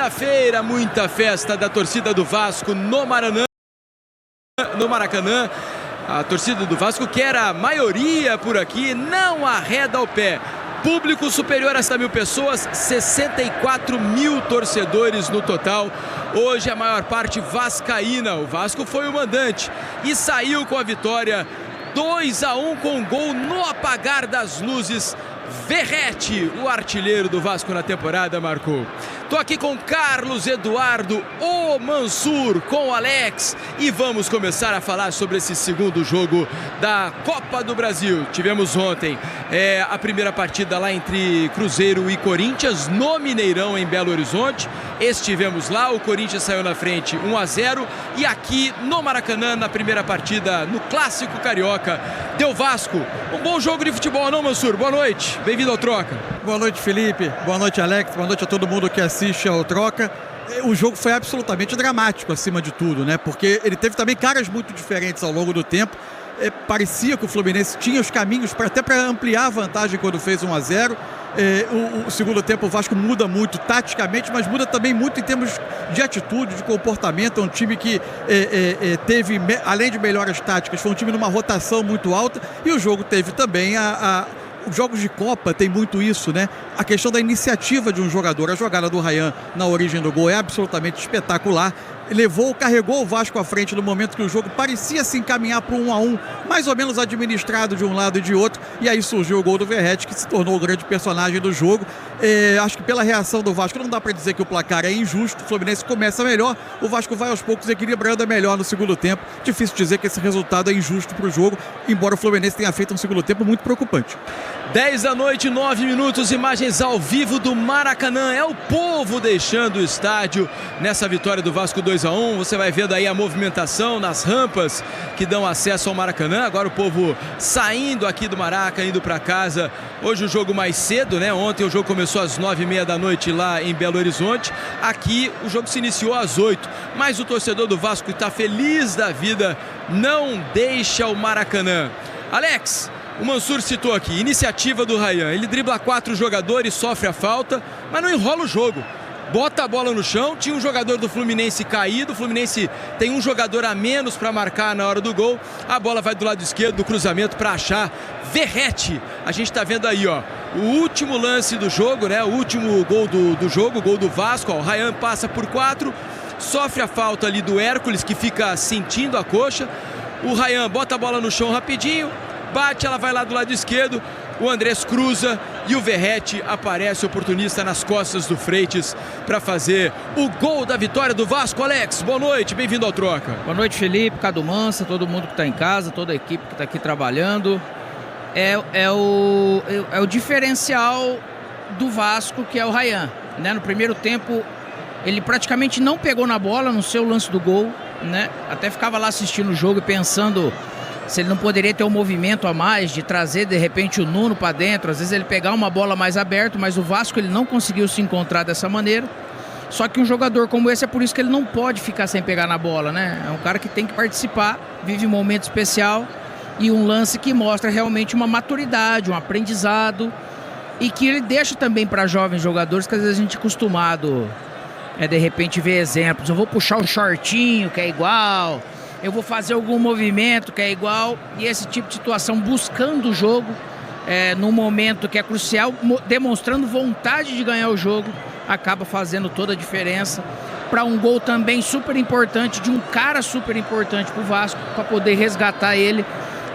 quinta-feira, muita festa da torcida do Vasco no Maracanã. A torcida do Vasco, que era a maioria por aqui, não arreda o pé. Público superior a 100 mil pessoas, 64 mil torcedores no total. Hoje a maior parte vascaína. O Vasco foi o mandante e saiu com a vitória 2-1 com gol no apagar das luzes. Verratti, o artilheiro do Vasco na temporada, marcou. Tô aqui com Carlos Eduardo, o Mansur, com o Alex, e vamos começar a falar sobre esse segundo jogo da Copa do Brasil. Tivemos ontem a primeira partida lá entre Cruzeiro e Corinthians, no Mineirão, em Belo Horizonte. Estivemos lá, o Corinthians saiu na frente 1-0, e aqui no Maracanã, na primeira partida, no Clássico Carioca, deu Vasco. Um bom jogo de futebol, não, Mansur? Boa noite, bem-vindo ao Troca. Boa noite, Felipe. Boa noite, Alex. Boa noite a todo mundo que assiste ao Troca. O jogo foi absolutamente dramático, acima de tudo, né? Porque ele teve também caras muito diferentes ao longo do tempo. Parecia que o Fluminense tinha os caminhos até para ampliar a vantagem quando fez 1-0. O segundo tempo o Vasco muda muito taticamente, mas muda também muito em termos de atitude, de comportamento. É um time que teve, além de melhores táticas, foi um time numa rotação muito alta, e o jogo teve também os jogos de Copa tem muito isso, né? A questão da iniciativa de um jogador. A jogada do Ryan na origem do gol é absolutamente espetacular. Carregou o Vasco à frente no momento que o jogo parecia se encaminhar para 1-1, mais ou menos administrado de um lado e de outro, e aí surgiu o gol do Verratti, que se tornou o grande personagem do jogo. Acho que pela reação do Vasco não dá para dizer que o placar é injusto. O Fluminense começa melhor, o Vasco vai aos poucos equilibrando melhor no segundo tempo. Difícil dizer que esse resultado é injusto para o jogo, embora o Fluminense tenha feito um segundo tempo muito preocupante. 10 da noite, 9 minutos, imagens ao vivo do Maracanã. É o povo deixando o estádio nessa vitória do Vasco 2-1. Você vai vendo aí a movimentação nas rampas que dão acesso ao Maracanã. Agora o povo saindo aqui do Maraca, indo para casa. Hoje o jogo mais cedo, né? Ontem o jogo começou às 9h30 da noite lá em Belo Horizonte. Aqui o jogo se iniciou às 8. Mas o torcedor do Vasco está feliz da vida, não deixa o Maracanã. Alex, o Mansur citou aqui, iniciativa do Ryan. Ele dribla 4 jogadores, sofre a falta, mas não enrola o jogo. Bota a bola no chão, tinha um jogador do Fluminense caído, o Fluminense tem um jogador a menos para marcar na hora do gol. A bola vai do lado esquerdo do cruzamento para achar Verratti. A gente está vendo aí, ó, o último lance do jogo, né? O último gol do jogo, o gol do Vasco. Ó, o Ryan passa por 4, sofre a falta ali do Hércules, que fica sentindo a coxa. O Ryan bota a bola no chão rapidinho, bate, ela vai lá do lado esquerdo, o Andrés cruza e o Verratti aparece oportunista nas costas do Freitas para fazer o gol da vitória do Vasco. Alex, boa noite, bem-vindo ao Troca. Boa noite, Felipe, Cadu Mansa, todo mundo que está em casa, toda a equipe que está aqui trabalhando. É o diferencial do Vasco, que é o Ryan, né? No primeiro tempo ele praticamente não pegou na bola no seu lance do gol, né? Até ficava lá assistindo o jogo e pensando se ele não poderia ter um movimento a mais, de trazer de repente o Nuno para dentro, às vezes ele pegar uma bola mais aberta, mas o Vasco ele não conseguiu se encontrar dessa maneira. Só que um jogador como esse, é por isso que ele não pode ficar sem pegar na bola, né? É um cara que tem que participar, vive um momento especial e um lance que mostra realmente uma maturidade, um aprendizado, e que ele deixa também para jovens jogadores, que às vezes a gente é acostumado de repente ver exemplos. Eu vou puxar o shortinho, que é igual, eu vou fazer algum movimento que é igual, e esse tipo de situação buscando o jogo num momento que é crucial, demonstrando vontade de ganhar o jogo, acaba fazendo toda a diferença para um gol também super importante, de um cara super importante para o Vasco, para poder resgatar ele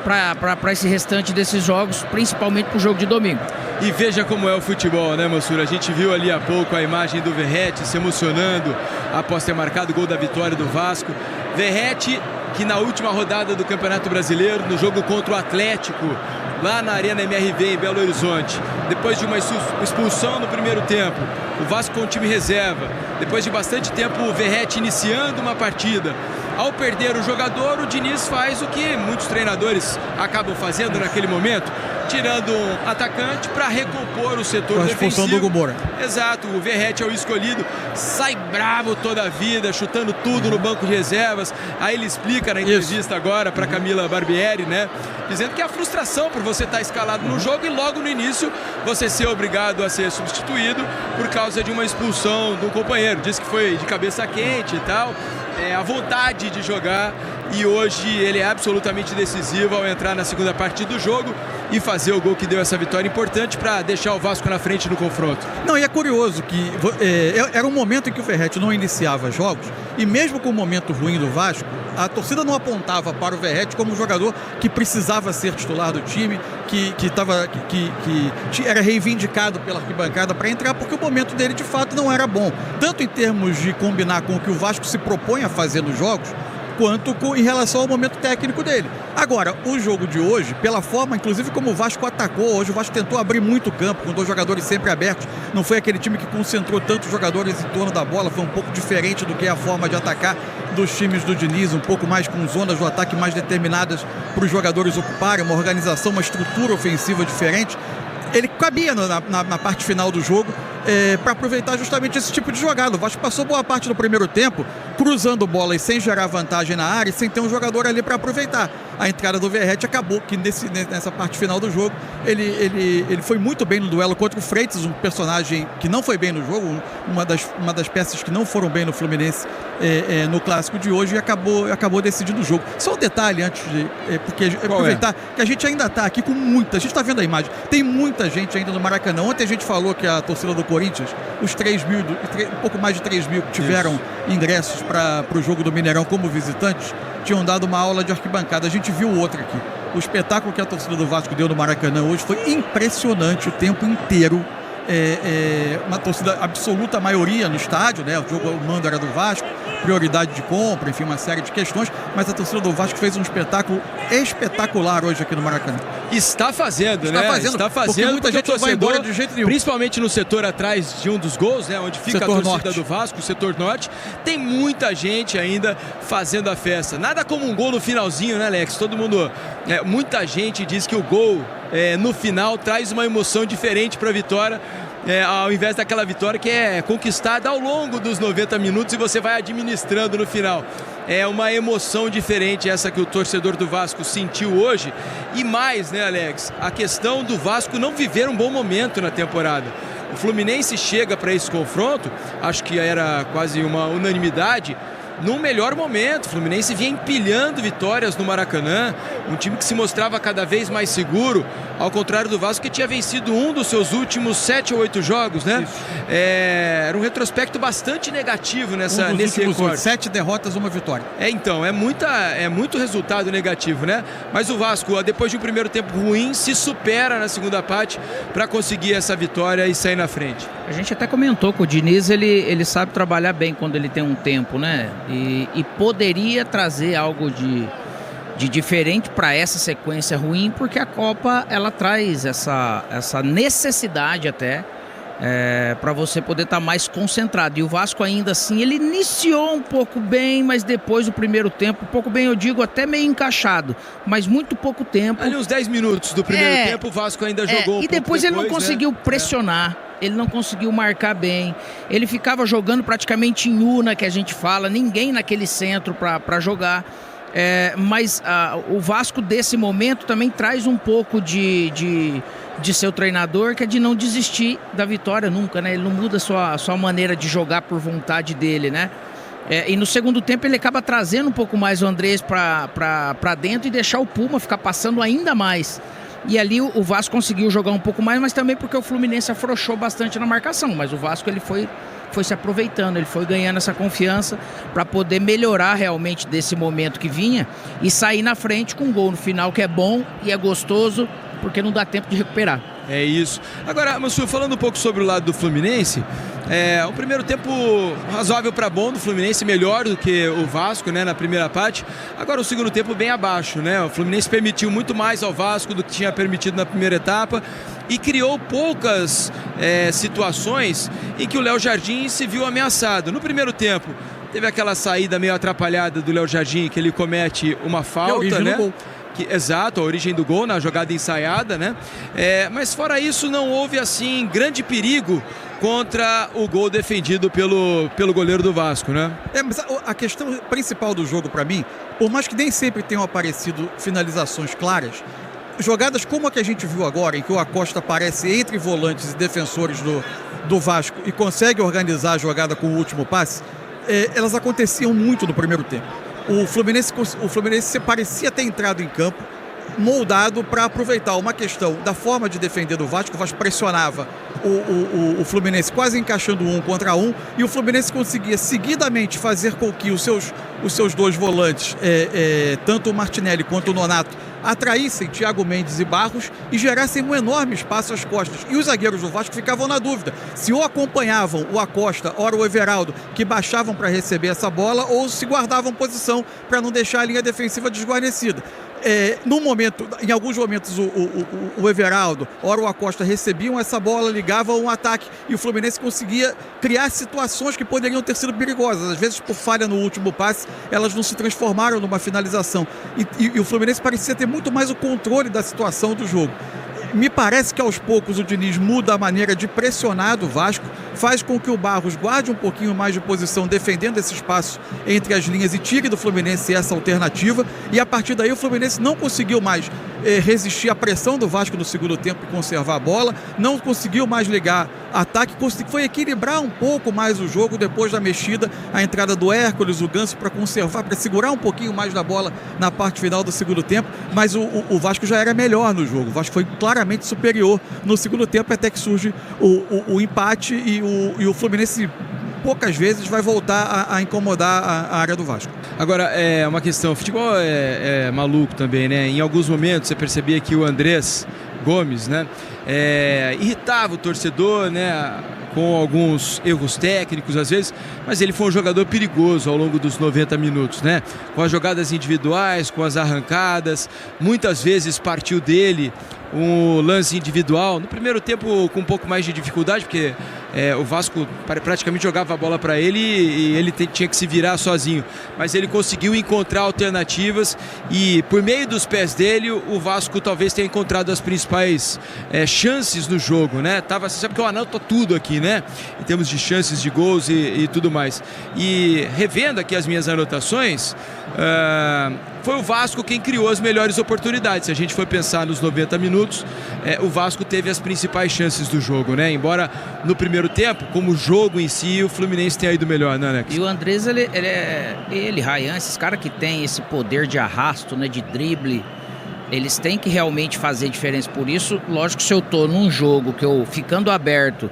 para esse restante desses jogos, principalmente para o jogo de domingo. E veja como é o futebol, né, Mansur? A gente viu ali há pouco a imagem do Verratti se emocionando após ter marcado o gol da vitória do Vasco. Verratti, que na última rodada do Campeonato Brasileiro, no jogo contra o Atlético, lá na Arena MRV em Belo Horizonte, depois de uma expulsão no primeiro tempo, o Vasco com o time reserva, depois de bastante tempo o Verratti iniciando uma partida, ao perder o jogador, o Diniz faz o que muitos treinadores acabam fazendo naquele momento, tirando um atacante para recompor o setor defensivo. Do Hugo Moura. Exato, o Verratti é o escolhido, sai bravo toda a vida, chutando tudo no banco de reservas. Aí ele explica na entrevista agora para Camila Barbieri, né? Dizendo que é a frustração por você estar escalado no jogo e logo no início você ser obrigado a ser substituído causa de uma expulsão do companheiro. Diz que foi de cabeça quente e tal, a vontade de jogar, e hoje ele é absolutamente decisivo ao entrar na segunda parte do jogo e fazer o gol que deu essa vitória importante para deixar o Vasco na frente no confronto. Não, e é curioso que era um momento em que o Verratti não iniciava jogos, e mesmo com o momento ruim do Vasco, a torcida não apontava para o Verratti como um jogador que precisava ser titular do time, que era reivindicado pela arquibancada para entrar, porque o momento dele de fato não era bom, tanto em termos de combinar com o que o Vasco se propõe a fazer nos jogos, quanto em relação ao momento técnico dele. Agora, o jogo de hoje, pela forma, inclusive como o Vasco atacou, hoje o Vasco tentou abrir muito o campo, com 2 jogadores sempre abertos, não foi aquele time que concentrou tantos jogadores em torno da bola, foi um pouco diferente do que é a forma de atacar dos times do Diniz, um pouco mais com zonas do ataque mais determinadas para os jogadores ocuparem, uma organização, uma estrutura ofensiva diferente. Ele cabia na parte final do jogo para aproveitar justamente esse tipo de jogada. O Vasco passou boa parte do primeiro tempo cruzando bola e sem gerar vantagem na área e sem ter um jogador ali para aproveitar. A entrada do Verratti acabou que nessa parte final do jogo ele foi muito bem no duelo contra o Freitas, um personagem que não foi bem no jogo, uma das peças que não foram bem no Fluminense no clássico de hoje, e acabou decidindo o jogo. Só um detalhe antes porque aproveitar que a gente ainda está aqui com muita, a gente está vendo a imagem, tem muita gente ainda no Maracanã. Ontem a gente falou que a torcida do Corinthians, os 3 mil, um pouco mais de 3 mil que tiveram ingressos para o jogo do Mineirão como visitantes, tinham dado uma aula de arquibancada. A gente viu outra aqui. O espetáculo que a torcida do Vasco deu no Maracanã hoje foi impressionante o tempo inteiro. Uma torcida absoluta maioria no estádio, né? O mando era do Vasco, prioridade de compra, enfim, uma série de questões, mas a torcida do Vasco fez um espetáculo espetacular hoje aqui no Maracanã. Está fazendo, porque muita gente não vai embora de jeito nenhum. Principalmente no setor atrás de um dos gols, né, onde fica setor a torcida norte do Vasco, o setor norte, tem muita gente ainda fazendo a festa. Nada como um gol no finalzinho, né, Alex? Todo mundo, muita gente diz que o gol no final traz uma emoção diferente para a vitória, ao invés daquela vitória que é conquistada ao longo dos 90 minutos e você vai administrando no final. É uma emoção diferente essa que o torcedor do Vasco sentiu hoje. E mais, né, Alex? A questão do Vasco não viver um bom momento na temporada. O Fluminense chega para esse confronto, acho que era quase uma unanimidade, num melhor momento. O Fluminense vinha empilhando vitórias no Maracanã, um time que se mostrava cada vez mais seguro, ao contrário do Vasco, que tinha vencido um dos seus últimos 7 ou 8 jogos, né? Era um retrospecto bastante negativo nesse recorde. 7 derrotas, 1 vitória. Então, é muito resultado negativo, né? Mas o Vasco, depois de um primeiro tempo ruim, se supera na segunda parte para conseguir essa vitória e sair na frente. A gente até comentou que o Diniz, ele sabe trabalhar bem quando ele tem um tempo, né? E poderia trazer algo de diferente para essa sequência ruim, porque a Copa ela traz essa necessidade até para você poder estar mais concentrado. E o Vasco ainda assim, ele iniciou um pouco bem, mas depois do primeiro tempo, um pouco bem eu digo, até meio encaixado, mas muito pouco tempo. Ali uns 10 minutos do primeiro tempo o Vasco ainda jogou e depois ele não conseguiu pressionar. Ele não conseguiu marcar bem, ele ficava jogando praticamente em una, que a gente fala, ninguém naquele centro para jogar. Mas o Vasco desse momento também traz um pouco de seu treinador, que é de não desistir da vitória nunca, né? Ele não muda a sua maneira de jogar por vontade dele, né? E no segundo tempo ele acaba trazendo um pouco mais o Andrés para dentro e deixar o Puma ficar passando ainda mais. E ali o Vasco conseguiu jogar um pouco mais, mas também porque o Fluminense afrouxou bastante na marcação. Mas o Vasco ele foi se aproveitando, ele foi ganhando essa confiança para poder melhorar realmente desse momento que vinha e sair na frente com um gol no final que é bom e é gostoso, porque não dá tempo de recuperar. É isso. Agora, Mansur, falando um pouco sobre o lado do Fluminense, o primeiro tempo razoável para bom do Fluminense, melhor do que o Vasco, né, na primeira parte. Agora o segundo tempo bem abaixo, né? O Fluminense permitiu muito mais ao Vasco do que tinha permitido na primeira etapa e criou poucas situações em que o Léo Jardim se viu ameaçado. No primeiro tempo, teve aquela saída meio atrapalhada do Léo Jardim, que ele comete uma falta, né? Exato, a origem do gol na jogada ensaiada, né? Mas fora isso não houve assim grande perigo contra o gol defendido pelo goleiro do Vasco, né? Mas a questão principal do jogo para mim, por mais que nem sempre tenham aparecido finalizações claras, jogadas como a que a gente viu agora, em que o Acosta aparece entre volantes e defensores do Vasco e consegue organizar a jogada com o último passe, elas aconteciam muito no primeiro tempo. O Fluminense parecia ter entrado em campo moldado para aproveitar uma questão da forma de defender do Vasco. O Vasco pressionava o Fluminense quase encaixando 1 contra 1, e o Fluminense conseguia seguidamente fazer com que os seus dois volantes, tanto o Martinelli quanto o Nonato, atraíssem Thiago Mendes e Barros e gerassem um enorme espaço às costas. E os zagueiros do Vasco ficavam na dúvida se ou acompanhavam o Acosta, ora o Everaldo, que baixavam para receber essa bola, ou se guardavam posição para não deixar a linha defensiva desguarnecida. Em alguns momentos o Everaldo, ora o Acosta, recebiam essa bola, ligavam um ataque, e o Fluminense conseguia criar situações que poderiam ter sido perigosas. Às vezes, por falha no último passe, elas não se transformaram numa finalização. E o Fluminense parecia ter muito mais o controle da situação do jogo. Me parece que aos poucos o Diniz muda a maneira de pressionar do Vasco, faz com que o Barros guarde um pouquinho mais de posição defendendo esse espaço entre as linhas e tire do Fluminense essa alternativa, e a partir daí o Fluminense não conseguiu mais resistir à pressão do Vasco no segundo tempo e conservar a bola, não conseguiu mais ligar ataque, foi equilibrar um pouco mais o jogo depois da mexida, a entrada do Hércules, o Ganso, para conservar, para segurar um pouquinho mais da bola na parte final do segundo tempo, mas o Vasco já era melhor no jogo. O Vasco foi claramente superior no segundo tempo, até que surge o empate, e o Fluminense poucas vezes vai voltar a incomodar a área do Vasco. Agora, é uma questão, o futebol é maluco também, né? Em alguns momentos você percebia que o Andrés Gomes, né, irritava o torcedor, né, com alguns erros técnicos às vezes, mas ele foi um jogador perigoso ao longo dos 90 minutos, né? Com as jogadas individuais, com as arrancadas, muitas vezes partiu dele um lance individual. No primeiro tempo com um pouco mais de dificuldade, porque o Vasco praticamente jogava a bola para ele e ele tinha que se virar sozinho, mas ele conseguiu encontrar alternativas, e por meio dos pés dele o Vasco talvez tenha encontrado as principais chances no jogo, né? Você sabe que eu anoto tudo aqui, né, em termos de chances de gols e tudo mais, e revendo aqui as minhas anotações, foi o Vasco quem criou as melhores oportunidades. Se a gente for pensar nos 90 minutos, o Vasco teve as principais chances do jogo, né? Embora no primeiro tempo, como jogo em si, o Fluminense tenha ido melhor, né, Alex? E o Andrés, Rayan, esses caras que tem esse poder de arrasto, né, de drible, eles têm que realmente fazer diferença. Por isso, lógico, se eu tô num jogo que eu ficando aberto,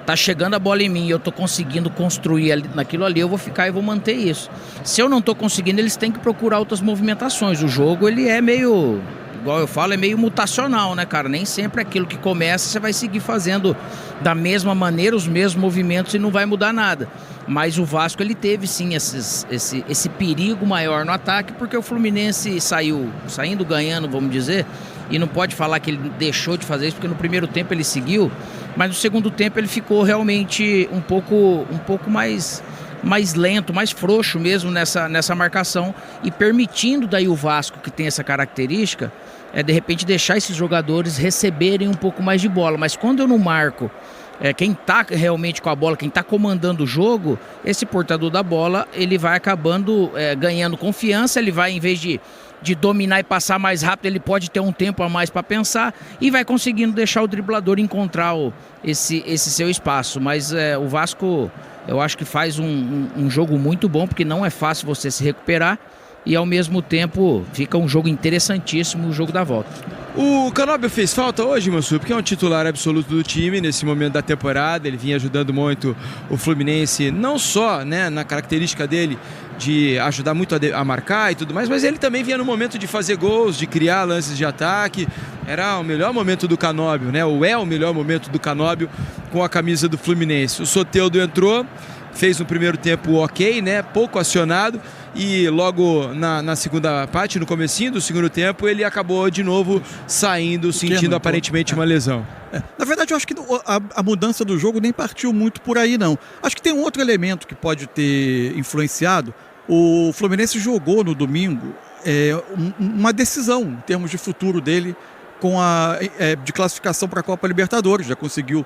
tá chegando a bola em mim e eu tô conseguindo construir naquilo ali, eu vou ficar e vou manter isso. Se eu não tô conseguindo, eles têm que procurar outras movimentações. O jogo, ele é meio, igual eu falo, é meio mutacional, né, cara? Nem sempre aquilo que começa você vai seguir fazendo da mesma maneira, os mesmos movimentos, e não vai mudar nada. Mas o Vasco, ele teve sim esse perigo maior no ataque, porque o Fluminense saindo ganhando, vamos dizer, e não pode falar que ele deixou de fazer isso, porque no primeiro tempo ele seguiu, mas no segundo tempo ele ficou realmente um pouco mais lento, mais frouxo mesmo nessa marcação, e permitindo daí o Vasco, que tem essa característica, de repente deixar esses jogadores receberem um pouco mais de bola. Mas quando eu não marco quem está realmente com a bola, quem está comandando o jogo, esse portador da bola, ele vai acabando ganhando confiança, ele vai, em vez de dominar e passar mais rápido, ele pode ter um tempo a mais para pensar, e vai conseguindo deixar o driblador encontrar esse seu espaço. Mas o Vasco, eu acho que faz um jogo muito bom, porque não é fácil você se recuperar, e ao mesmo tempo fica um jogo interessantíssimo, o jogo da volta. O Canóbio fez falta hoje, Mansur, porque é um titular absoluto do time nesse momento da temporada. Ele vinha ajudando muito o Fluminense, não só, né, na característica dele de ajudar muito a marcar e tudo mais, mas ele também vinha no momento de fazer gols, de criar lances de ataque. Era o melhor momento do Canóbio, né? Ou é o melhor momento do Canóbio com a camisa do Fluminense. O Soteldo entrou, fez um primeiro tempo ok, né? Pouco acionado, e logo na segunda parte, no comecinho do segundo tempo, ele acabou de novo saindo, sentindo aparentemente uma lesão. Na verdade, eu acho que a mudança do jogo nem partiu muito por aí, não. Acho que tem um outro elemento que pode ter influenciado. O Fluminense jogou no domingo uma decisão em termos de futuro dele de classificação para a Copa Libertadores. Já conseguiu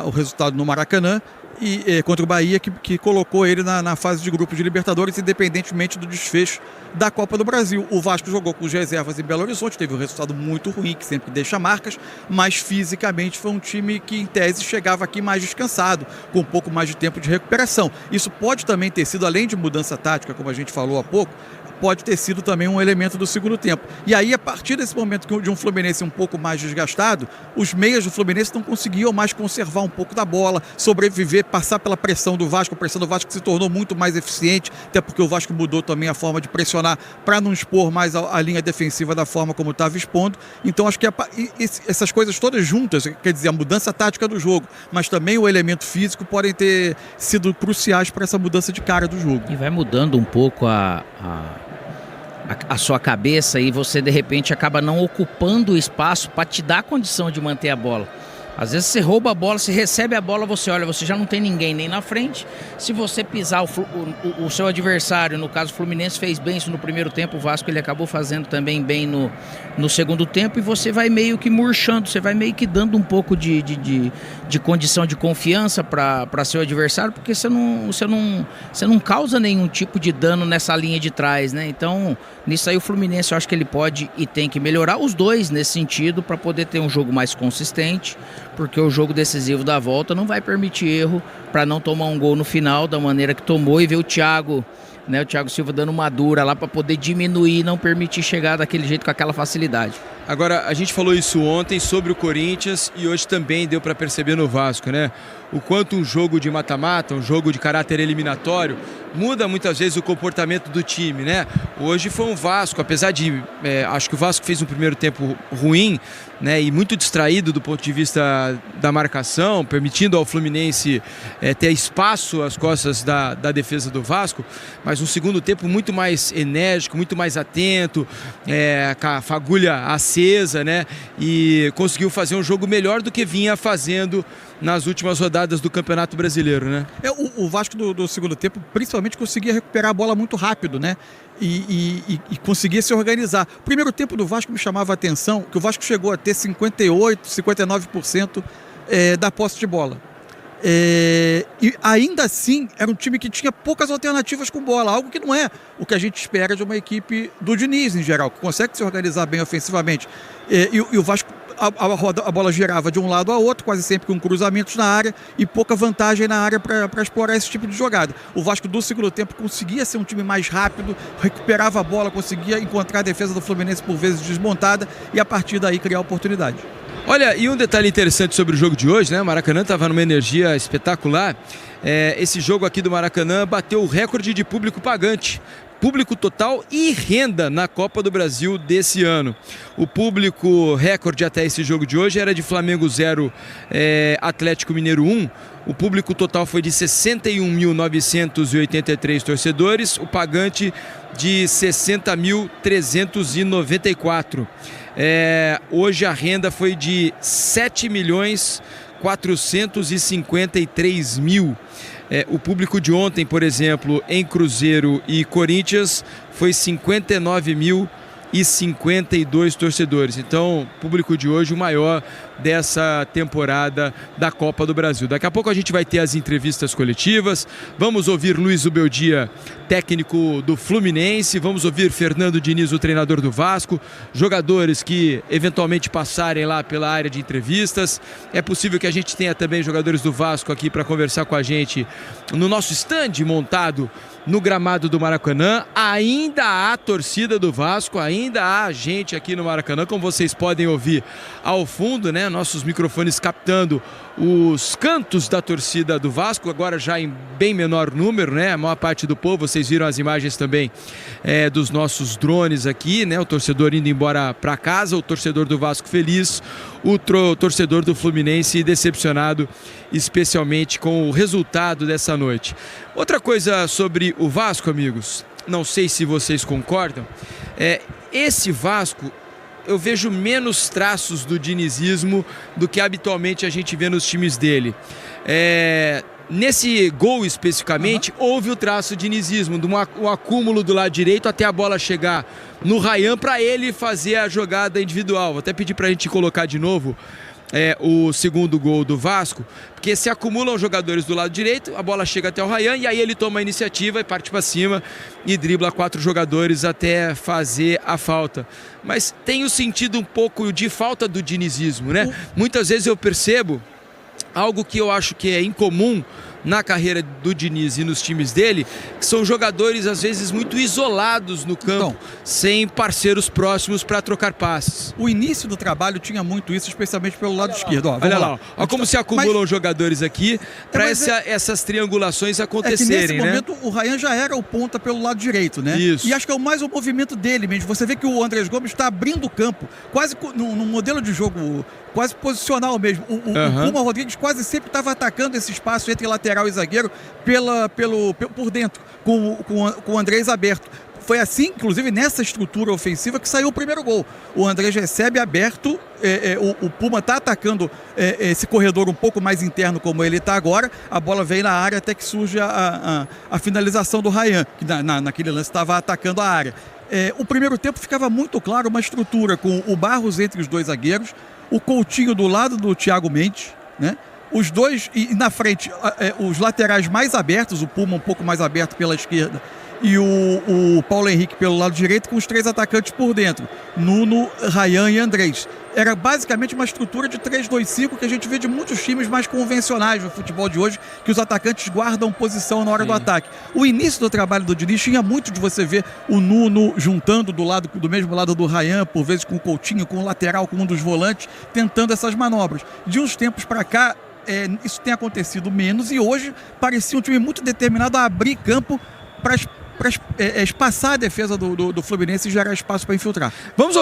o resultado no Maracanã, e contra o Bahia, que colocou ele na fase de grupos de Libertadores, independentemente do desfecho da Copa do Brasil. O Vasco jogou com os reservas em Belo Horizonte, teve um resultado muito ruim, que sempre deixa marcas, mas fisicamente foi um time que, em tese, chegava aqui mais descansado, com um pouco mais de tempo de recuperação. Isso pode também ter sido, além de mudança tática, como a gente falou há pouco, pode ter sido também um elemento do segundo tempo. E aí, a partir desse momento de um Fluminense um pouco mais desgastado, os meias do Fluminense não conseguiam mais conservar um pouco da bola, sobreviver, passar pela pressão do Vasco, a pressão do Vasco que se tornou muito mais eficiente, até porque o Vasco mudou também a forma de pressionar para não expor mais a linha defensiva da forma como estava expondo. Então, acho que essas coisas todas juntas, quer dizer, a mudança tática do jogo, mas também o elemento físico, podem ter sido cruciais para essa mudança de cara do jogo. E vai mudando um pouco a sua cabeça, e você de repente acaba não ocupando o espaço para te dar a condição de manter a bola. Às vezes você rouba a bola, você recebe a bola, você olha, você já não tem ninguém nem na frente. Se você pisar o seu adversário, no caso o Fluminense fez bem isso no primeiro tempo, o Vasco ele acabou fazendo também bem no segundo tempo, e você vai meio que murchando, você vai meio que dando um pouco de condição de confiança para seu adversário, porque você não causa nenhum tipo de dano nessa linha de trás, né? Então, nisso aí o Fluminense, eu acho que ele pode e tem que melhorar os dois nesse sentido, para poder ter um jogo mais consistente, porque o jogo decisivo da volta não vai permitir erro, para não tomar um gol no final da maneira que tomou, e ver o Thiago Silva dando uma dura lá para poder diminuir e não permitir chegar daquele jeito, com aquela facilidade. Agora, a gente falou isso ontem sobre o Corinthians, e hoje também deu para perceber no Vasco, né? O quanto um jogo de mata-mata, um jogo de caráter eliminatório, muda muitas vezes o comportamento do time, né? Hoje foi um Vasco, apesar de... acho que o Vasco fez um primeiro tempo ruim, né? E muito distraído do ponto de vista da marcação, permitindo ao Fluminense ter espaço às costas da defesa do Vasco, mas um segundo tempo muito mais enérgico, muito mais atento, com a fagulha acesa, né? E conseguiu fazer um jogo melhor do que vinha fazendo nas últimas rodadas do Campeonato Brasileiro, né? O Vasco do segundo tempo, principalmente, conseguia recuperar a bola muito rápido, né? E conseguia se organizar. O primeiro tempo do Vasco me chamava a atenção, que o Vasco chegou a ter 58%, 59% da posse de bola. E ainda assim, era um time que tinha poucas alternativas com bola, algo que não é o que a gente espera de uma equipe do Diniz, em geral, que consegue se organizar bem ofensivamente. E o Vasco, a bola girava de um lado a outro, quase sempre com cruzamentos na área e pouca vantagem na área para explorar esse tipo de jogada. O Vasco do segundo tempo conseguia ser um time mais rápido, recuperava a bola, conseguia encontrar a defesa do Fluminense por vezes desmontada, e a partir daí criar oportunidade. Olha, e um detalhe interessante sobre o jogo de hoje, né? O Maracanã estava numa energia espetacular. Esse jogo aqui do Maracanã bateu o recorde de público pagante. Público total e renda na Copa do Brasil desse ano. O público recorde até esse jogo de hoje era de Flamengo 0, Atlético Mineiro 1. O público total foi de 61.983 torcedores, o pagante de 60.394. Hoje a renda foi de 7.453.000. O público de ontem, por exemplo, em Cruzeiro e Corinthians, foi 59.052 torcedores. Então, o público de hoje o maior dessa temporada da Copa do Brasil. Daqui a pouco a gente vai ter as entrevistas coletivas. Vamos ouvir Luiz Ubeldia, técnico do Fluminense. Vamos ouvir Fernando Diniz, o treinador do Vasco. Jogadores que eventualmente passarem lá pela área de entrevistas. É possível que a gente tenha também jogadores do Vasco aqui para conversar com a gente no nosso stand montado no gramado do Maracanã. Ainda há torcida do Vasco, ainda há gente aqui no Maracanã, como vocês podem ouvir ao fundo, né? Nossos microfones captando os cantos da torcida do Vasco, agora já em bem menor número, né? A maior parte do povo, vocês viram as imagens também dos nossos drones aqui, né? O torcedor indo embora para casa, o torcedor do Vasco feliz, o torcedor do Fluminense decepcionado, especialmente com o resultado dessa noite. Outra coisa sobre o Vasco, amigos, não sei se vocês concordam, esse Vasco, eu vejo menos traços do dinizismo do que habitualmente a gente vê nos times dele. Nesse gol especificamente, houve o traço de dinizismo, um acúmulo do lado direito até a bola chegar no Ryan para ele fazer a jogada individual. Vou até pedir para a gente colocar de novo o segundo gol do Vasco, porque se acumulam jogadores do lado direito, a bola chega até o Ryan e aí ele toma a iniciativa e parte para cima e dribla 4 jogadores até fazer a falta. Mas tem o sentido um pouco de falta do dinizismo, né? Muitas vezes eu percebo algo que eu acho que é incomum na carreira do Diniz e nos times dele, que são jogadores às vezes muito isolados no campo, sem parceiros próximos para trocar passes. O início do trabalho tinha muito isso, especialmente pelo lado esquerdo. Olha lá, olha como se acumulam jogadores aqui para essas triangulações acontecerem, nesse momento o Ryan já era o ponta pelo lado direito, né? Isso. E acho que é mais o movimento dele mesmo. Você vê que o Andrés Gomes está abrindo o campo, quase num modelo de jogo quase posicional mesmo. O Puma Rodrigues quase sempre estava atacando esse espaço entre lateral e zagueiro por dentro, com o Andrés aberto. Foi assim, inclusive, nessa estrutura ofensiva que saiu o primeiro gol. O Andrés recebe aberto, o Puma está atacando esse corredor um pouco mais interno como ele está agora, a bola vem na área até que surge a finalização do Ryan, que naquele lance estava atacando a área. O primeiro tempo ficava muito claro uma estrutura com o Barros entre os dois zagueiros, o Coutinho do lado do Thiago Mendes, né? Os dois, e na frente, os laterais mais abertos, o Puma um pouco mais aberto pela esquerda e o Paulo Henrique pelo lado direito, com os 3 atacantes por dentro, Nuno, Ryan e Andrés. Era basicamente uma estrutura de 3-2-5 que a gente vê de muitos times mais convencionais no futebol de hoje, que os atacantes guardam posição na hora do ataque. O início do trabalho do Diniz tinha muito de você ver o Nuno juntando do mesmo lado do Ryan, por vezes com o Coutinho, com o lateral, com um dos volantes, tentando essas manobras. De uns tempos para cá, isso tem acontecido menos e hoje parecia um time muito determinado a abrir campo para espaçar a defesa do Fluminense e gerar espaço para infiltrar. Vamos